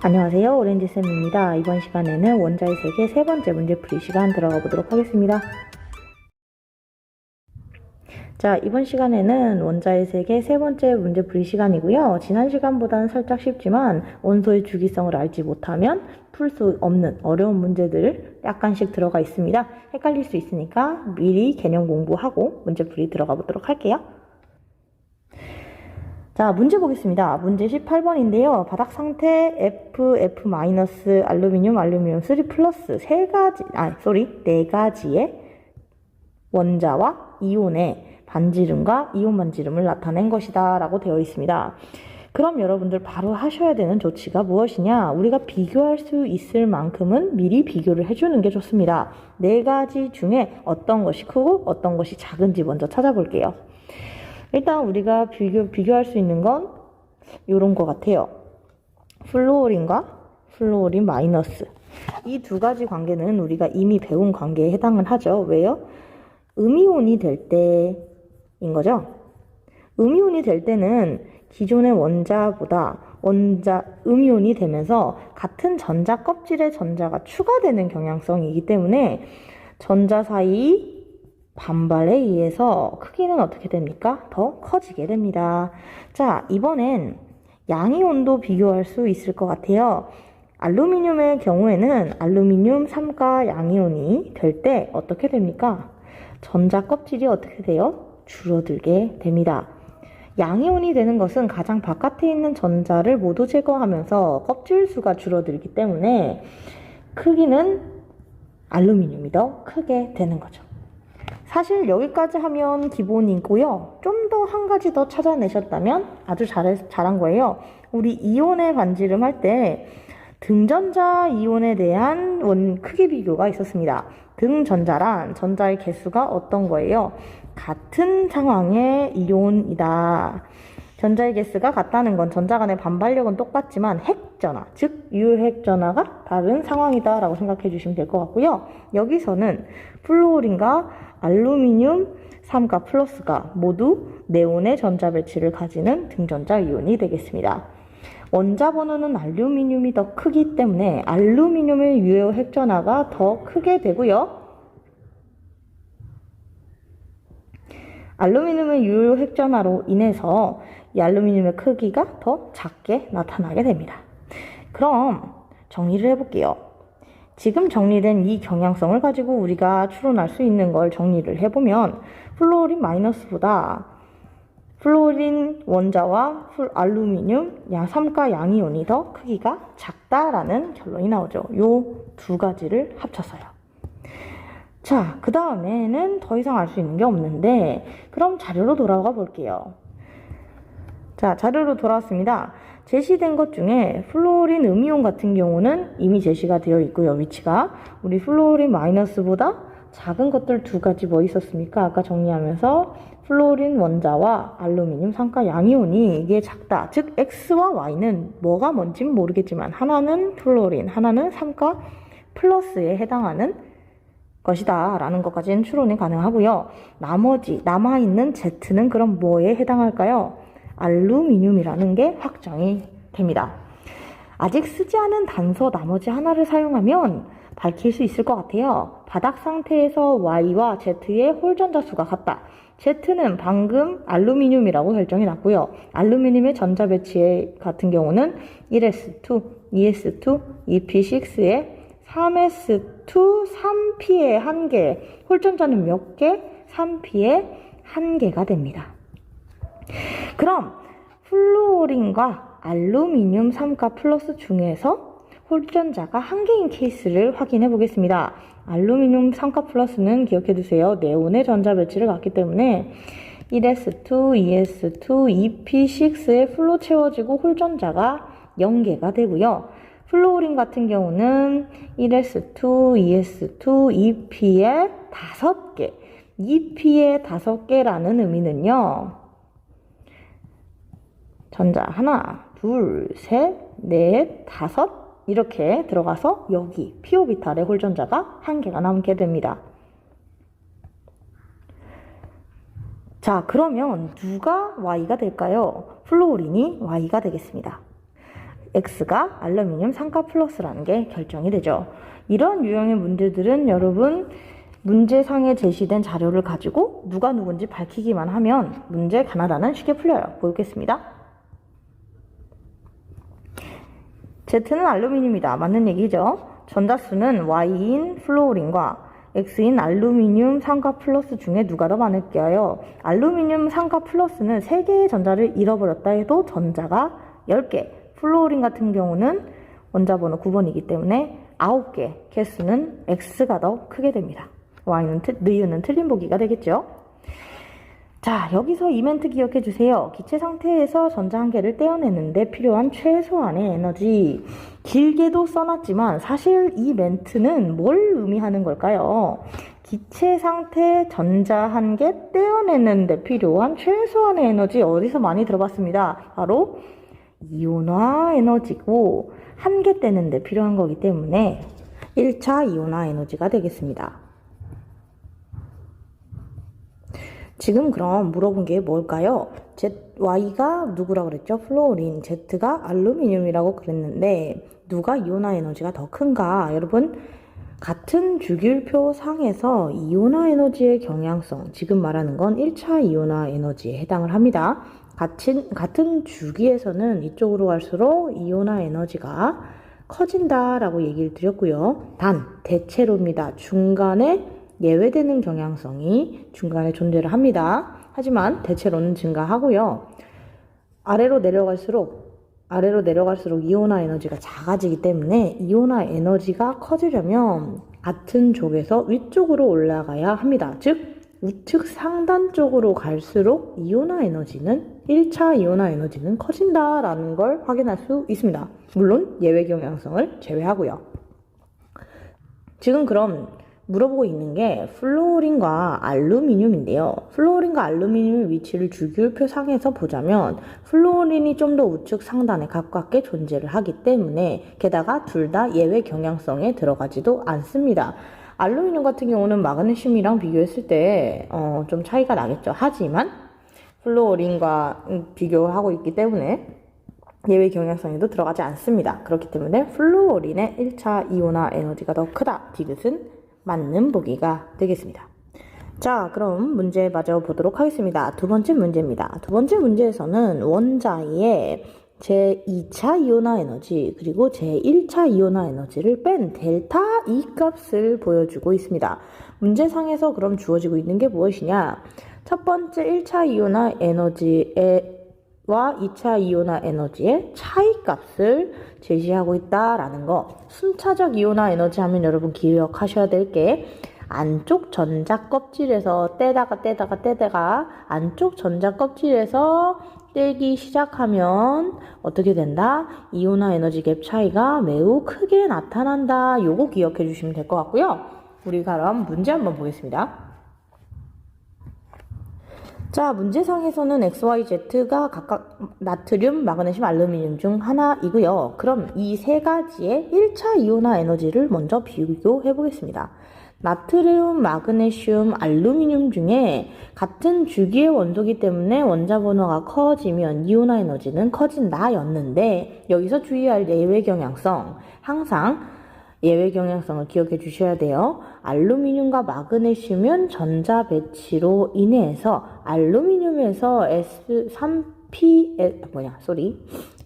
안녕하세요. 오렌지쌤입니다. 이번 시간에는 원자의 세계 세 번째 문제풀이 시간 들어가 보도록 하겠습니다. 자, 이번 시간에는 원자의 세계 세 번째 문제풀이 시간이고요. 지난 시간보다는 살짝 쉽지만 원소의 주기성을 알지 못하면 풀 수 없는 어려운 문제들 약간씩 들어가 있습니다. 헷갈릴 수 있으니까 미리 개념 공부하고 문제풀이 들어가 보도록 할게요. 자, 문제 보겠습니다. 문제 18번인데요. 바닥 상태 F, 알루미늄, 알루미늄 3 플러스 네 가지의 원자와 이온의 반지름과 이온 반지름을 나타낸 것이다 라고 되어 있습니다. 그럼 여러분들 바로 하셔야 되는 조치가 무엇이냐? 우리가 비교할 수 있을 만큼은 미리 비교를 해주는 게 좋습니다. 네 가지 중에 어떤 것이 크고 어떤 것이 작은지 먼저 찾아볼게요. 일단 우리가 비교할 수 있는 건 이런 것 같아요. 플루오린과 플루오린 마이너스. 이 두 가지 관계는 우리가 이미 배운 관계에 해당을 하죠. 왜요? 음이온이 될 때인 거죠. 음이온이 될 때는 기존의 원자보다 음이온이 되면서 같은 전자 껍질에 전자가 추가되는 경향성이기 때문에 전자 사이 반발에 의해서 크기는 어떻게 됩니까? 더 커지게 됩니다. 자, 이번엔 양이온도 비교할 수 있을 것 같아요. 알루미늄의 경우에는 알루미늄 3가 양이온이 될 때 어떻게 됩니까? 전자 껍질이 어떻게 돼요? 줄어들게 됩니다. 양이온이 되는 것은 가장 바깥에 있는 전자를 모두 제거하면서 껍질 수가 줄어들기 때문에 크기는 알루미늄이 더 크게 되는 거죠. 사실 여기까지 하면 기본이고요. 좀 더 한 가지 더 찾아내셨다면 아주 잘한 거예요. 우리 이온의 반지름 할 때 등전자 이온에 대한 크기 비교가 있었습니다. 등전자란 전자의 개수가 어떤 거예요? 같은 상황의 이온이다. 전자의 개수가 같다는 건 전자 간의 반발력은 똑같지만 핵전화, 즉 유핵전화가 다른 상황이다 라고 생각해 주시면 될 것 같고요. 여기서는 플루오린과 알루미늄 3가 플러스가 모두 네온의 전자 배치를 가지는 등전자 이온이 되겠습니다. 원자 번호는 알루미늄이 더 크기 때문에 알루미늄의 유효 핵전화가 더 크게 되고요. 알루미늄의 유효 핵전화로 인해서 이 알루미늄의 크기가 더 작게 나타나게 됩니다. 그럼 정리를 해볼게요. 지금 정리된 이 경향성을 가지고 우리가 추론할 수 있는 걸 정리를 해보면 플루오린 마이너스보다 플루오린 원자와 알루미늄 3가 양이온이 더 크기가 작다라는 결론이 나오죠. 요 두 가지를 합쳐서요. 자, 그 다음에는 더 이상 알 수 있는 게 없는데 그럼 자료로 돌아가 볼게요. 자, 자료로 돌아왔습니다. 제시된 것 중에 플루오린 음이온 같은 경우는 이미 제시가 되어 있고요. 위치가 우리 플루오린 마이너스보다 작은 것들 두 가지 뭐 있었습니까? 아까 정리하면서 플루오린 원자와 알루미늄 3가 양이온이 이게 작다. 즉 X와 Y는 뭐가 뭔진 모르겠지만 하나는 플루오린, 하나는 3가 플러스에 해당하는 것이다 라는 것까지는 추론이 가능하고요. 나머지 남아있는 Z는 그럼 뭐에 해당할까요? 알루미늄이라는 게 확정이 됩니다. 아직 쓰지 않은 단서 나머지 하나를 사용하면 밝힐 수 있을 것 같아요. 바닥 상태에서 Y와 Z의 홀전자 수가 같다. Z는 방금 알루미늄이라고 결정이 났고요. 알루미늄의 전자 배치 같은 경우는 1s2, 2s2, 2p6에 3s2, 3p의 1개, 홀전자는 몇 개? 3p의 1개가 됩니다. 그럼 플루오린과 알루미늄 3가 플러스 중에서 홀전자가 1개인 케이스를 확인해 보겠습니다. 알루미늄 3가 플러스는 기억해 두세요. 네온의 전자 배치를 갖기 때문에 1s2, 2s2, 2p6에 플로 채워지고 홀전자가 0개가 되고요. 플루오린 같은 경우는 1s2, 2s2, 2p에 5개. 2p에 5개라는 의미는요. 전자 하나, 둘, 셋, 넷, 5 이렇게 들어가서 여기 p오비탈의 홀전자가 1개가 남게 됩니다. 자, 그러면 누가 Y가 될까요? 플루오린이 Y가 되겠습니다. X가 알루미늄 상가 플러스라는 게 결정이 되죠. 이런 유형의 문제들은 여러분 문제상에 제시된 자료를 가지고 누가 누군지 밝히기만 하면 문제 가나다는 쉽게 풀려요. 보겠습니다. Z는 알루미늄이다. 맞는 얘기죠. 전자수는 Y인 플루오린과 X인 알루미늄 상가 플러스 중에 누가 더 많을까요? 알루미늄 상가 플러스는 3개의 전자를 잃어버렸다 해도 전자가 10개. 플루오린 같은 경우는 원자 번호 9번이기 때문에 9개. 개수는 X가 더 크게 됩니다. Y는 틀린 보기가 되겠죠. 자, 여기서 이 멘트 기억해 주세요. 기체 상태에서 전자 한 개를 떼어내는데 필요한 최소한의 에너지. 길게도 써놨지만 사실 이 멘트는 뭘 의미하는 걸까요? 기체 상태 전자 한 개 떼어내는데 필요한 최소한의 에너지 어디서 많이 들어봤습니다. 바로 이온화 에너지고 한 개 떼는데 필요한 거기 때문에 1차 이온화 에너지가 되겠습니다. 지금 그럼 물어본 게 뭘까요? Y가 누구라고 그랬죠? 플루오린, Z가 알루미늄이라고 그랬는데 누가 이온화 에너지가 더 큰가? 여러분 같은 주기율표 상에서 이온화 에너지의 경향성, 지금 말하는 건 1차 이온화 에너지에 해당을 합니다. 같은 주기에서는 이쪽으로 갈수록 이온화 에너지가 커진다라고 얘기를 드렸고요. 단 대체로입니다. 중간에 예외되는 경향성이 중간에 존재를 합니다. 하지만 대체로는 증가하고요. 아래로 내려갈수록 이온화 에너지가 작아지기 때문에 이온화 에너지가 커지려면 같은 쪽에서 위쪽으로 올라가야 합니다. 즉 우측 상단 쪽으로 갈수록 1차 이온화 에너지는 커진다라는 걸 확인할 수 있습니다. 물론 예외 경향성을 제외하고요. 지금 그럼 물어보고 있는 게 플루오린과 알루미늄인데요. 플루오린과 알루미늄의 위치를 주기율표 상에서 보자면 플루오린이 좀 더 우측 상단에 가깝게 존재를 하기 때문에 게다가 둘 다 예외 경향성에 들어가지도 않습니다. 알루미늄 같은 경우는 마그네슘이랑 비교했을 때 좀 차이가 나겠죠. 하지만 플루오린과 비교하고 있기 때문에 예외 경향성에도 들어가지 않습니다. 그렇기 때문에 플루오린의 1차 이온화 에너지가 더 크다. 디귿은 맞는 보기가 되겠습니다. 자, 그럼 문제 마저 보도록 하겠습니다. 두 번째 문제입니다. 두 번째 문제에서는 원자의 제2차 이온화 에너지 그리고 제1차 이온화 에너지를 뺀 델타 E 값을 보여주고 있습니다. 문제상에서 그럼 주어지고 있는 게 무엇이냐? 첫 번째 1차 이온화 에너지와 2차 이온화 에너지의 차이값을 제시하고 있다라는 거. 순차적 이온화 에너지 하면 여러분 기억하셔야 될 게 안쪽 전자 껍질에서 떼다가 안쪽 전자 껍질에서 떼기 시작하면 어떻게 된다? 이온화 에너지 갭 차이가 매우 크게 나타난다. 요거 기억해 주시면 될 것 같고요. 우리가 그럼 문제 한번 보겠습니다. 자, 문제상에서는 X, Y, Z가 각각 나트륨, 마그네슘, 알루미늄 중 하나이고요. 그럼 이 세 가지의 1차 이온화 에너지를 먼저 비교해 보겠습니다. 나트륨, 마그네슘, 알루미늄 중에 같은 주기의 원소이기 때문에 원자 번호가 커지면 이온화 에너지는 커진다 였는데 여기서 주의할 예외 경향성, 항상 예외 경향성을 기억해 주셔야 돼요. 알루미늄과 마그네슘은 전자 배치로 인해서 알루미늄에서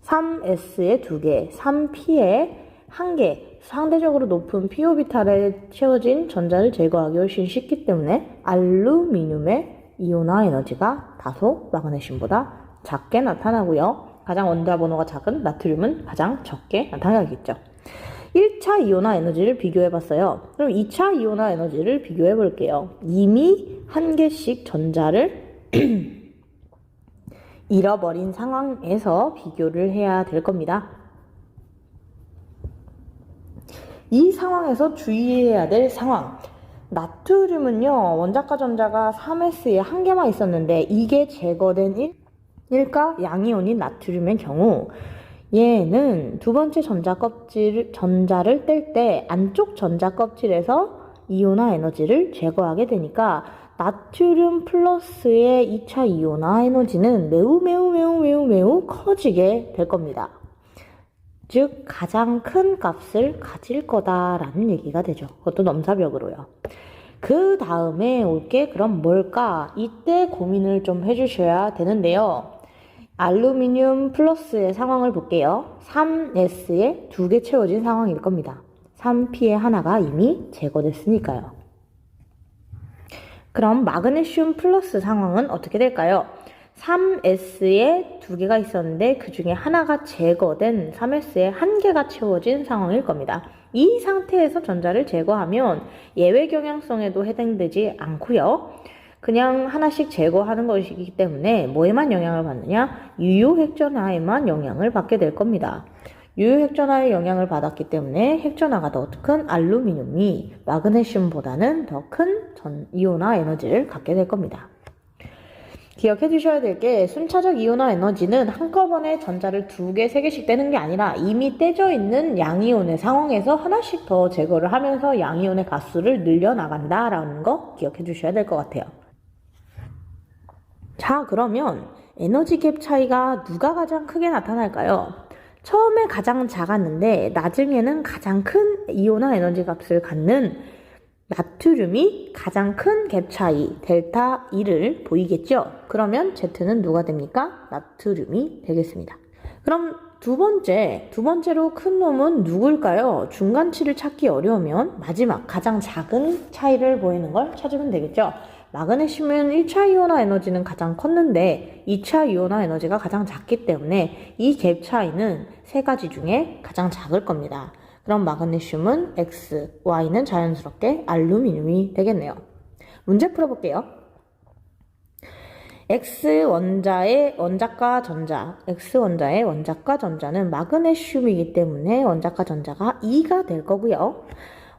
3S에 2개, 3P에 1개, 상대적으로 높은 pO비탈에 채워진 전자를 제거하기 훨씬 쉽기 때문에 알루미늄의 이온화 에너지가 다소 마그네슘보다 작게 나타나고요. 가장 원자 번호가 작은 나트륨은 가장 적게 나타나겠죠. 1차 이온화 에너지를 비교해봤어요. 그럼 2차 이온화 에너지를 비교해볼게요. 이미 한 개씩 전자를 잃어버린 상황에서 비교를 해야 될 겁니다. 이 상황에서 주의해야 될 상황. 나트륨은요, 원자가 전자가 3S에 1개만 있었는데 이게 제거된 일가 양이온인 나트륨의 경우 얘는 두 번째 전자를 뗄 때 안쪽 전자 껍질에서 이온화 에너지를 제거하게 되니까 나트륨 플러스의 2차 이온화 에너지는 매우 커지게 될 겁니다. 즉 가장 큰 값을 가질 거다라는 얘기가 되죠. 그것도 넘사벽으로요. 그 다음에 올 게 그럼 뭘까? 이때 고민을 좀 해주셔야 되는데요. 알루미늄 플러스의 상황을 볼게요. 3S에 2개 채워진 상황일 겁니다. 3P의 하나가 이미 제거됐으니까요. 그럼 마그네슘 플러스 상황은 어떻게 될까요? 3S에 2개가 있었는데 그 중에 하나가 제거된 3S에 1개가 채워진 상황일 겁니다. 이 상태에서 전자를 제거하면 예외 경향성에도 해당되지 않고요. 그냥 하나씩 제거하는 것이기 때문에 뭐에만 영향을 받느냐? 유효핵전화에만 영향을 받게 될 겁니다. 유효핵전화에 영향을 받았기 때문에 핵전화가 더 큰 알루미늄이 마그네슘보다는 더 큰 이온화 에너지를 갖게 될 겁니다. 기억해 주셔야 될 게 순차적 이온화 에너지는 한꺼번에 전자를 2개, 3개씩 떼는 게 아니라 이미 떼져 있는 양이온의 상황에서 하나씩 더 제거를 하면서 양이온의 가수를 늘려나간다라는 거 기억해 주셔야 될 것 같아요. 자, 그러면 에너지 갭 차이가 누가 가장 크게 나타날까요? 처음에 가장 작았는데 나중에는 가장 큰 이온화 에너지 값을 갖는 나트륨이 가장 큰 갭 차이 델타 E를 보이겠죠? 그러면 Z는 누가 됩니까? 나트륨이 되겠습니다. 그럼 두 번째로 큰 놈은 누굴까요? 중간치를 찾기 어려우면 마지막 가장 작은 차이를 보이는 걸 찾으면 되겠죠? 마그네슘은 1차 이온화 에너지는 가장 컸는데 2차 이온화 에너지가 가장 작기 때문에 이 갭 차이는 3가지 중에 가장 작을 겁니다. 그럼 마그네슘은 X, Y는 자연스럽게 알루미늄이 되겠네요. 문제 풀어볼게요. X 원자의 원자과 전자, X 원자의 원자과 전자는 마그네슘이기 때문에 원자과 전자가 2가 될 거고요.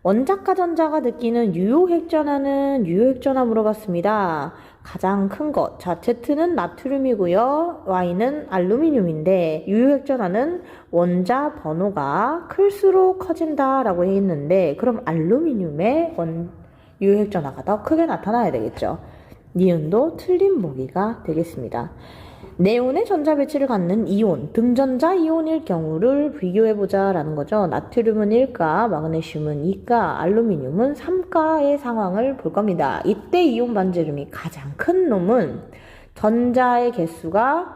원자과 전자가 느끼는 유효핵전화는 유효핵전화 물어봤습니다. 가장 큰 것. 자, Z는 나트륨이고요. Y는 알루미늄인데 유효핵전화는 원자 번호가 클수록 커진다라고 했는데 그럼 알루미늄의 유효핵전화가 더 크게 나타나야 되겠죠. 니은도 틀린 보기가 되겠습니다. 네온의 전자 배치를 갖는 이온, 등전자 이온일 경우를 비교해보자 라는 거죠. 나트륨은 1가, 마그네슘은 2가, 알루미늄은 3가의 상황을 볼 겁니다. 이때 이온 반지름이 가장 큰 놈은 전자의 개수가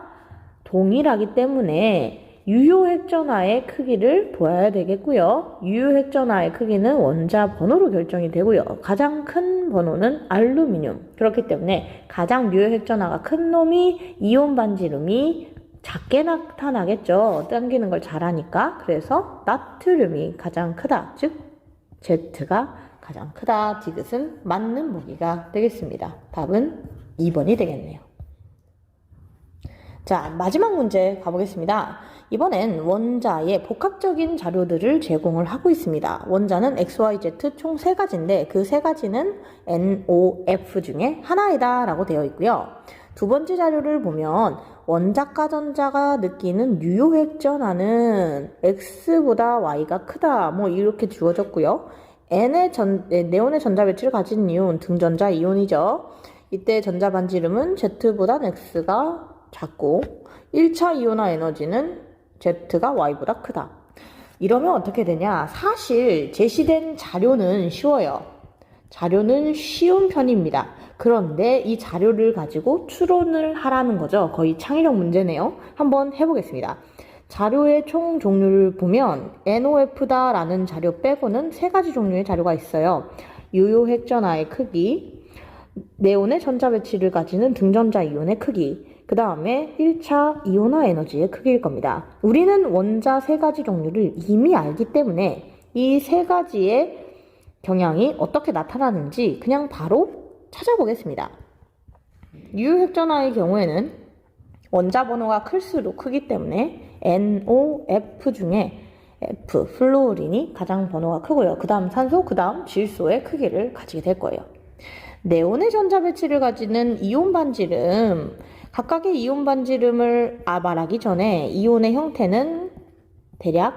동일하기 때문에 유효핵전화의 크기를 보아야 되겠고요. 유효핵전화의 크기는 원자 번호로 결정이 되고요. 가장 큰 번호는 알루미늄. 그렇기 때문에 가장 유효핵전화가 큰 놈이 이온 반지름이 작게 나타나겠죠. 당기는 걸 잘하니까. 그래서 나트륨이 가장 크다. 즉 Z가 가장 크다. 디귿은 맞는 보기가 되겠습니다. 답은 2번이 되겠네요. 자, 마지막 문제 가보겠습니다. 이번엔 원자의 복합적인 자료들을 제공을 하고 있습니다. 원자는 XYZ 총 3가지인데 그 3가지는 NOF 중에 하나이다 라고 되어 있고요. 두 번째 자료를 보면 원자과 전자가 느끼는 유효핵전화는 X보다 Y가 크다 뭐 이렇게 주어졌고요. 네온의 전자 배치를 가진 이온, 등전자 이온이죠. 이때 전자 반지름은 Z보다 X가 작고 1차 이온화 에너지는 Z가 Y보다 크다. 이러면 어떻게 되냐? 사실 제시된 자료는 쉬워요. 자료는 쉬운 편입니다. 그런데 이 자료를 가지고 추론을 하라는 거죠. 거의 창의력 문제네요. 한번 해보겠습니다. 자료의 총 종류를 보면 NOF다라는 자료 빼고는 3가지 종류의 자료가 있어요. 유효핵전화의 크기, 네온의 전자 배치를 가지는 등전자 이온의 크기, 그 다음에 1차 이온화 에너지의 크기일 겁니다. 우리는 원자 3가지 종류를 이미 알기 때문에 이 3가지의 경향이 어떻게 나타나는지 그냥 바로 찾아보겠습니다. 유효핵전화의 경우에는 원자 번호가 클수록 크기 때문에 NOF 중에 F, 플루오린이 가장 번호가 크고요. 그 다음 산소, 그 다음 질소의 크기를 가지게 될 거예요. 네온의 전자 배치를 가지는 이온 반지름, 각각의 이온 반지름을 말하기 전에 이온의 형태는 대략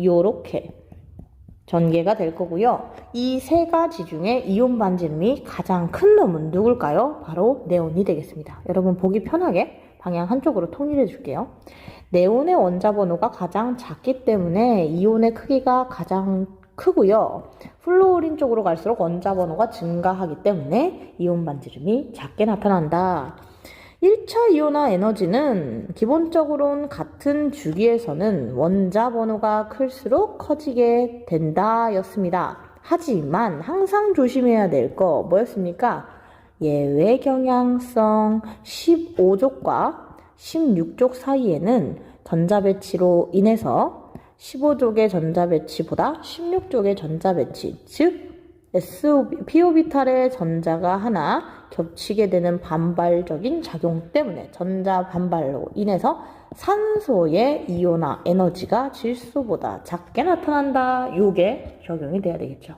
요렇게 전개가 될 거고요. 이 3가지 중에 이온 반지름이 가장 큰 놈은 누굴까요? 바로 네온이 되겠습니다. 여러분 보기 편하게 방향 한쪽으로 통일해 줄게요. 네온의 원자 번호가 가장 작기 때문에 이온의 크기가 가장 크고요. 플루오린 쪽으로 갈수록 원자 번호가 증가하기 때문에 이온 반지름이 작게 나타난다. 1차 이온화 에너지는 기본적으로는 같은 주기에서는 원자 번호가 클수록 커지게 된다 였습니다. 하지만 항상 조심해야 될 거 뭐였습니까? 예외 경향성 15족과 16족 사이에는 전자배치로 인해서 15족의 전자배치보다 16족의 전자배치, 즉 p-오비탈의 전자가 하나 겹치게 되는 반발적인 작용 때문에 전자 반발로 인해서 산소의 이온화 에너지가 질소보다 작게 나타난다. 요게 적용이 돼야 되겠죠.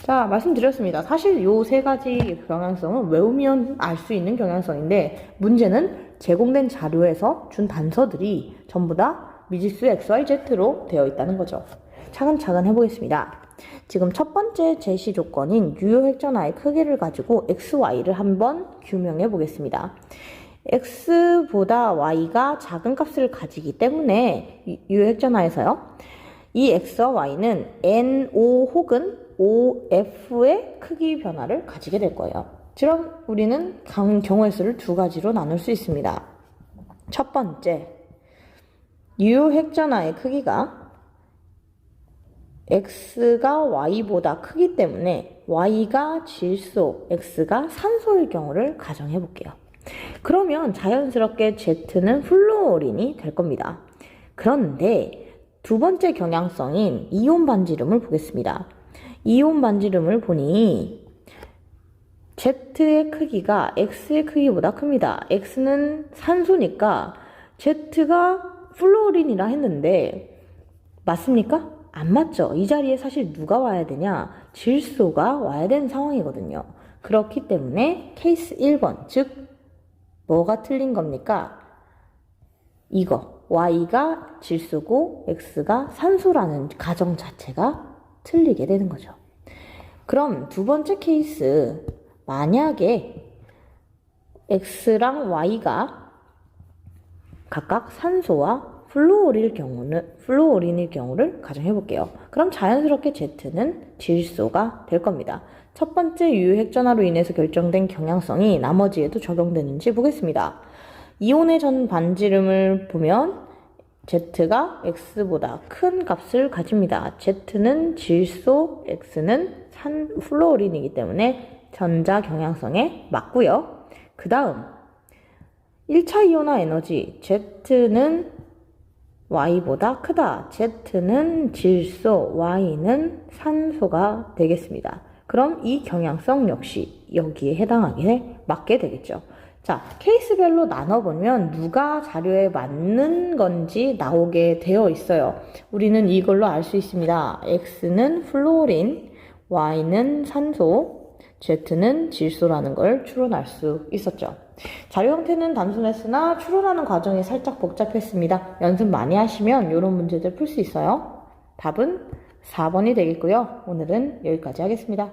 자, 말씀드렸습니다. 사실 요 세 가지 경향성은 외우면 알 수 있는 경향성인데 문제는 제공된 자료에서 준 단서들이 전부 다 미지수 XYZ로 되어 있다는 거죠. 차근차근 해보겠습니다. 지금 첫 번째 제시 조건인 유효획전화의 크기를 가지고 XY를 한번 규명해 보겠습니다. X보다 Y가 작은 값을 가지기 때문에 유효획전화에서요. 이 X와 Y는 NO 혹은 OF의 크기 변화를 가지게 될 거예요. 그럼 우리는 경우의 수를 두 가지로 나눌 수 있습니다. 첫 번째, 유효획전화의 크기가 X가 Y보다 크기 때문에 Y가 질소, X가 산소일 경우를 가정해 볼게요. 그러면 자연스럽게 Z는 플루오린이 될 겁니다. 그런데 두 번째 경향성인 이온 반지름을 보겠습니다. 이온 반지름을 보니 Z의 크기가 X의 크기보다 큽니다. X는 산소니까 Z가 플루오린이라 했는데 맞습니까? 안 맞죠? 이 자리에 사실 누가 와야 되냐? 질소가 와야 되는 상황이거든요. 그렇기 때문에 케이스 1번, 즉 뭐가 틀린 겁니까? 이거, Y가 질소고 X가 산소라는 가정 자체가 틀리게 되는 거죠. 그럼 두 번째 케이스, 만약에 X랑 Y가 각각 산소와 플루오린일 경우를 가정해 볼게요. 그럼 자연스럽게 Z는 질소가 될 겁니다. 첫 번째 유효핵전화로 인해서 결정된 경향성이 나머지에도 적용되는지 보겠습니다. 이온의 전 반지름을 보면 Z가 X보다 큰 값을 가집니다. Z는 질소, X는 플루오린이기 때문에 전자 경향성에 맞고요. 그 다음 1차 이온화 에너지 Z는 Y보다 크다. Z는 질소, Y는 산소가 되겠습니다. 그럼 이 경향성 역시 여기에 해당하게 맞게 되겠죠. 자, 케이스별로 나눠보면 누가 자료에 맞는 건지 나오게 되어 있어요. 우리는 이걸로 알 수 있습니다. X는 플루오린, Y는 산소, Z는 질소라는 걸 추론할 수 있었죠. 자료 형태는 단순했으나 추론하는 과정이 살짝 복잡했습니다. 연습 많이 하시면 이런 문제들 풀 수 있어요. 답은 4번이 되겠고요. 오늘은 여기까지 하겠습니다.